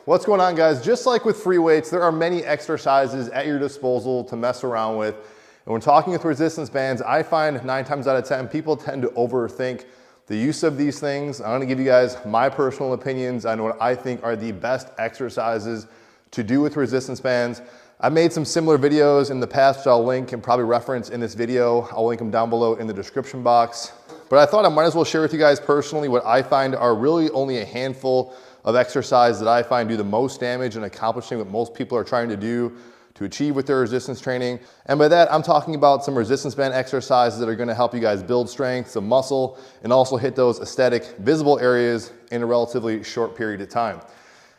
What's going on, guys? Just like with free weights, there are many exercises at your disposal to mess around with. And when talking with resistance bands, I find 9 times out of 10, people tend to overthink the use of these things. I'm gonna give you guys my personal opinions on what I think are the best exercises to do with resistance bands. I've made some similar videos in the past, which I'll link and probably reference in this video. I'll link them down below in the description box. But I thought I might as well share with you guys personally what I find are really only a handful of exercises that I find do the most damage in accomplishing what most people are trying to do to achieve with their resistance training. And by that, I'm talking about some resistance band exercises that are gonna help you guys build strength, some muscle, and also hit those aesthetic, visible areas in a relatively short period of time.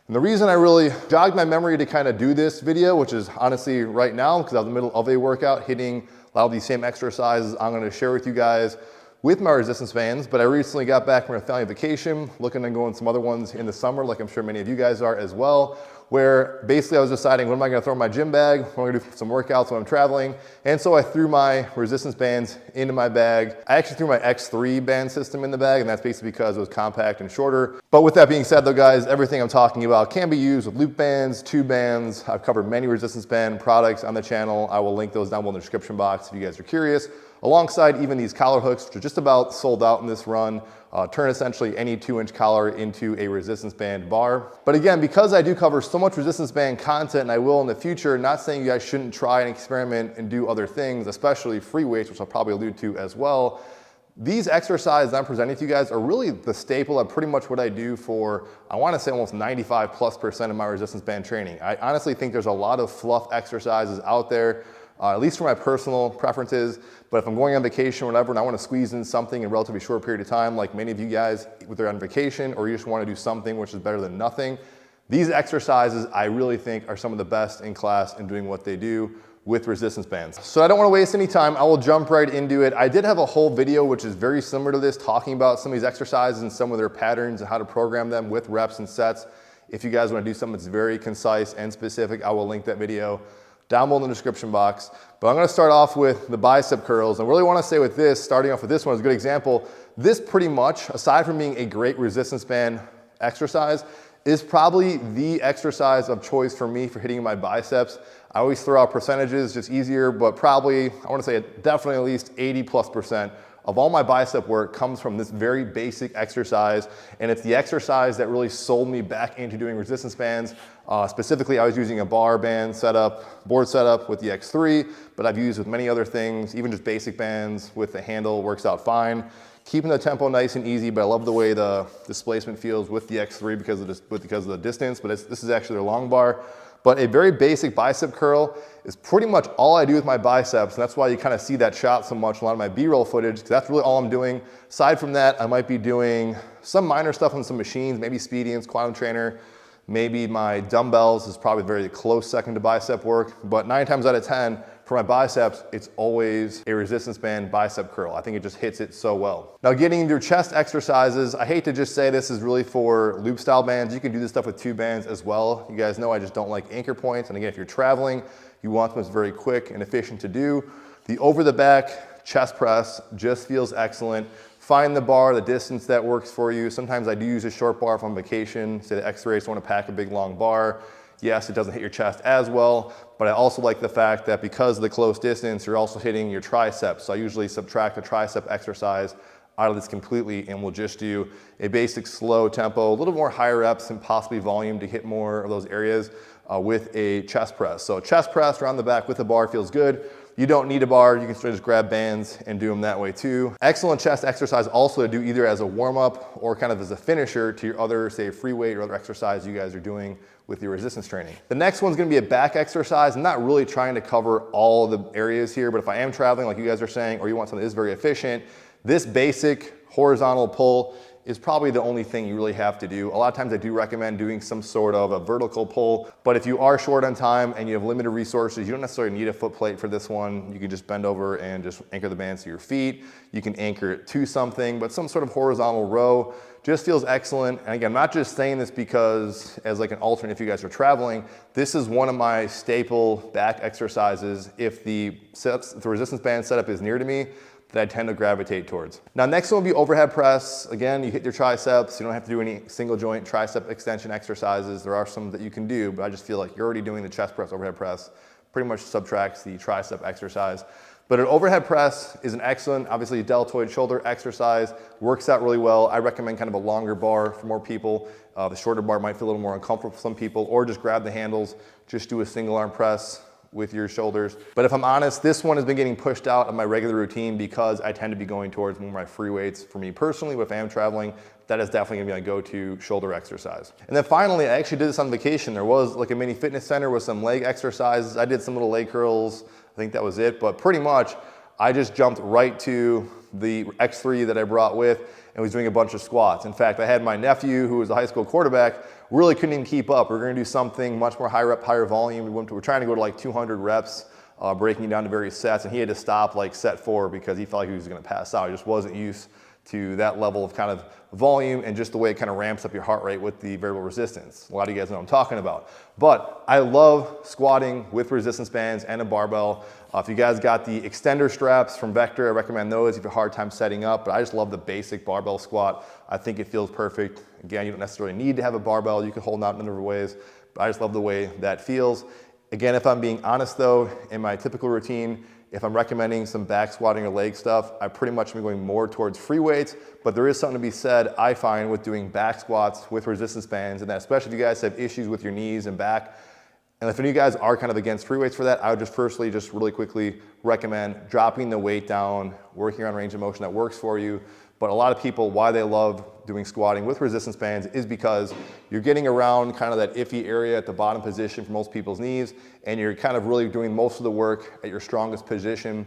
And the reason I really jogged my memory to kind of do this video, which is honestly right now, because I was in the middle of a workout hitting a lot of these same exercises I'm gonna share with you guys with my resistance bands, but I recently got back from a family vacation, looking at going some other ones in the summer, like I'm sure many of you guys are as well, where basically I was deciding, what am I gonna throw in my gym bag? What am I gonna do some workouts when I'm traveling? And so I threw my resistance bands into my bag. I actually threw my X3 band system in the bag, and that's basically because it was compact and shorter. But with that being said though, guys, everything I'm talking about can be used with loop bands, tube bands. I've covered many resistance band products on the channel. I will link those down below in the description box if you guys are curious. Alongside even these collar hooks, which are just about sold out in this run. Turn essentially any 2-inch collar into a resistance band bar. But again, because I do cover so much resistance band content, and I will in the future, not saying you guys shouldn't try and experiment and do other things, especially free weights, which I'll probably allude to as well. These exercises I'm presenting to you guys are really the staple of pretty much what I do for, I wanna say almost 95+% of my resistance band training. I honestly think there's a lot of fluff exercises out there, at least for my personal preferences. But if I'm going on vacation or whatever and I want to squeeze in something in a relatively short period of time, like many of you guys, whether on vacation or you just want to do something which is better than nothing, these exercises I really think are some of the best in class in doing what they do with resistance bands. So I don't want to waste any time. I will jump right into it. I did have a whole video which is very similar to this, talking about some of these exercises and some of their patterns and how to program them with reps and sets. If you guys want to do something that's very concise and specific, I will link that video down below in the description box. But I'm gonna start off with the bicep curls. And I really wanna say with this, starting off with this one is a good example. This pretty much, aside from being a great resistance band exercise, is probably the exercise of choice for me for hitting my biceps. I always throw out percentages, just easier, but probably, I wanna say definitely at least 80+% of all my bicep work comes from this very basic exercise, and it's the exercise that really sold me back into doing resistance bands. Specifically, I was using a bar band setup, board setup with the X3, but I've used with many other things, even just basic bands with the handle works out fine. Keeping the tempo nice and easy, but I love the way the displacement feels with the X3 because of the distance, but this is actually their long bar. But a very basic bicep curl is pretty much all I do with my biceps, and that's why you kind of see that shot so much in a lot of my B-roll footage, because that's really all I'm doing. Aside from that, I might be doing some minor stuff on some machines, maybe Speedians, Quantum Trainer, maybe my dumbbells is probably very close second to bicep work, but 9 times out of 10, for my biceps, it's always a resistance band bicep curl. I think it just hits it so well. Now getting into your chest exercises, I hate to just say this is really for loop style bands. You can do this stuff with tube bands as well. You guys know I just don't like anchor points. And again, if you're traveling, you want them very quick and efficient to do. The over the back chest press just feels excellent. Find the bar, the distance that works for you. Sometimes I do use a short bar if I'm on vacation. Say the X3, I just want to pack a big long bar. Yes, it doesn't hit your chest as well, but I also like the fact that because of the close distance, you're also hitting your triceps. So I usually subtract the tricep exercise out of this completely, and we'll just do a basic slow tempo, a little more higher reps and possibly volume to hit more of those areas with a chest press. So chest press around the back with a bar feels good. You don't need a bar, you can just grab bands and do them that way too. Excellent chest exercise also to do either as a warm-up or kind of as a finisher to your other, say, free weight or other exercise you guys are doing with your resistance training. The next one's gonna be a back exercise. I'm not really trying to cover all the areas here, but if I am traveling like you guys are saying, or you want something that is very efficient, this basic horizontal pull is probably the only thing you really have to do. A lot of times I do recommend doing some sort of a vertical pull, but if you are short on time and you have limited resources, you don't necessarily need a foot plate for this one. You can just bend over and just anchor the bands to your feet. You can anchor it to something, but some sort of horizontal row just feels excellent. And again, I'm not just saying this because as like an alternate if you guys are traveling, this is one of my staple back exercises. If the resistance band setup is near to me, that I tend to gravitate towards. Now, next one will be overhead press. Again, you hit your triceps. You don't have to do any single joint tricep extension exercises. There are some that you can do, but I just feel like you're already doing the chest press, overhead press, pretty much subtracts the tricep exercise. But an overhead press is an excellent, obviously, deltoid shoulder exercise, works out really well. I recommend kind of a longer bar for more people. The shorter bar might feel a little more uncomfortable for some people, or just grab the handles, just do a single arm press with your shoulders. But if I'm honest, this one has been getting pushed out of my regular routine because I tend to be going towards more of my free weights. For me personally, if I am traveling, that is definitely gonna be my go-to shoulder exercise. And then finally, I actually did this on vacation. There was like a mini fitness center with some leg exercises. I did some little leg curls. I think that was it, but pretty much I just jumped right to the X3 that I brought with and was doing a bunch of squats. In fact, I had my nephew, who was a high school quarterback, really couldn't even keep up. We were gonna do something much more high rep, higher volume. We're trying to go to like 200 reps, breaking down to various sets, and he had to stop like set 4 because he felt like he was gonna pass out. He just wasn't used to that level of kind of volume and just the way it kind of ramps up your heart rate with the variable resistance. A lot of you guys know what I'm talking about. But I love squatting with resistance bands and a barbell. If you guys got the extender straps from Vector, I recommend those if you have a hard time setting up, but I just love the basic barbell squat. I think it feels perfect. Again, you don't necessarily need to have a barbell. You can hold out in other ways, but I just love the way that feels. Again, if I'm being honest though, in my typical routine, if I'm recommending some back squatting or leg stuff, I pretty much am going more towards free weights, but there is something to be said, I find, with doing back squats with resistance bands, and that especially if you guys have issues with your knees and back. And if any of you guys are kind of against free weights for that, I would just personally just really quickly recommend dropping the weight down, working on range of motion that works for you. But a lot of people, why they love doing squatting with resistance bands is because you're getting around kind of that iffy area at the bottom position for most people's knees, and you're kind of really doing most of the work at your strongest position,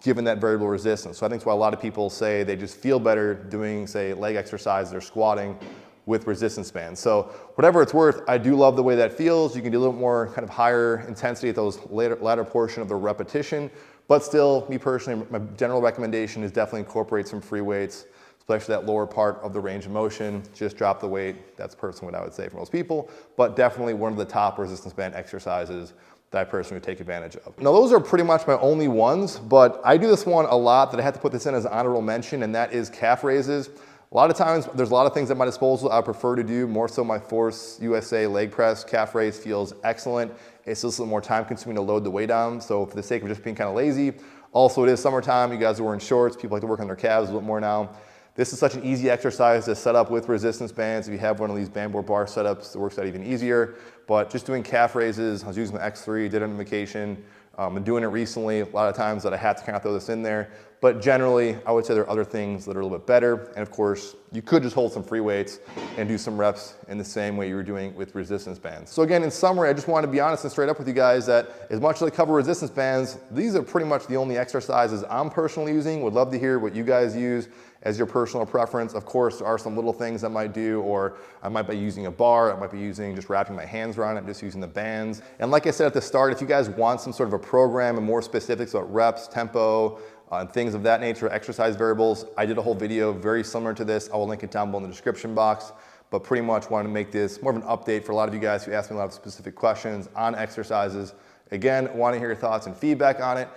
given that variable resistance. So I think that's why a lot of people say they just feel better doing, say, leg exercises or squatting with resistance bands. So whatever it's worth, I do love the way that feels. You can do a little more kind of higher intensity at those latter portion of the repetition, but still, me personally, my general recommendation is definitely incorporate some free weights, especially that lower part of the range of motion. Just drop the weight. That's personally what I would say for most people, but definitely one of the top resistance band exercises that I personally would take advantage of. Now, those are pretty much my only ones, but I do this one a lot that I had to put this in as an honorable mention, and that is calf raises. A lot of times, there's a lot of things at my disposal I prefer to do. More so my Force USA leg press calf raise feels excellent. It's just a little more time consuming to load the weight down. So for the sake of just being kind of lazy, also it is summertime, you guys are wearing shorts, people like to work on their calves a little more now. This is such an easy exercise to set up with resistance bands. If you have one of these band board bar setups, it works out even easier. But just doing calf raises, I was using my X3, did it on vacation. I'm doing it recently, a lot of times that I had to kind of throw this in there. But generally, I would say there are other things that are a little bit better. And of course, you could just hold some free weights and do some reps in the same way you were doing with resistance bands. So again, in summary, I just want to be honest and straight up with you guys that as much as I cover resistance bands, these are pretty much the only exercises I'm personally using. Would love to hear what you guys use as your personal preference. Of course, there are some little things I might do, or I might be using a bar, I might be using just wrapping my hands around it, just using the bands. And like I said at the start, if you guys want some sort of a program and more specifics about reps, tempo, and things of that nature, exercise variables, I did a whole video very similar to this. I will link it down below in the description box, but pretty much wanted to make this more of an update for a lot of you guys who asked me a lot of specific questions on exercises. Again, want to hear your thoughts and feedback on it.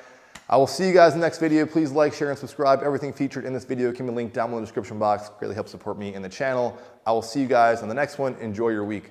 I will see you guys in the next video. Please like, share, and subscribe. Everything featured in this video can be linked down below in the description box. Greatly helps support me and the channel. I will see you guys on the next one. Enjoy your week.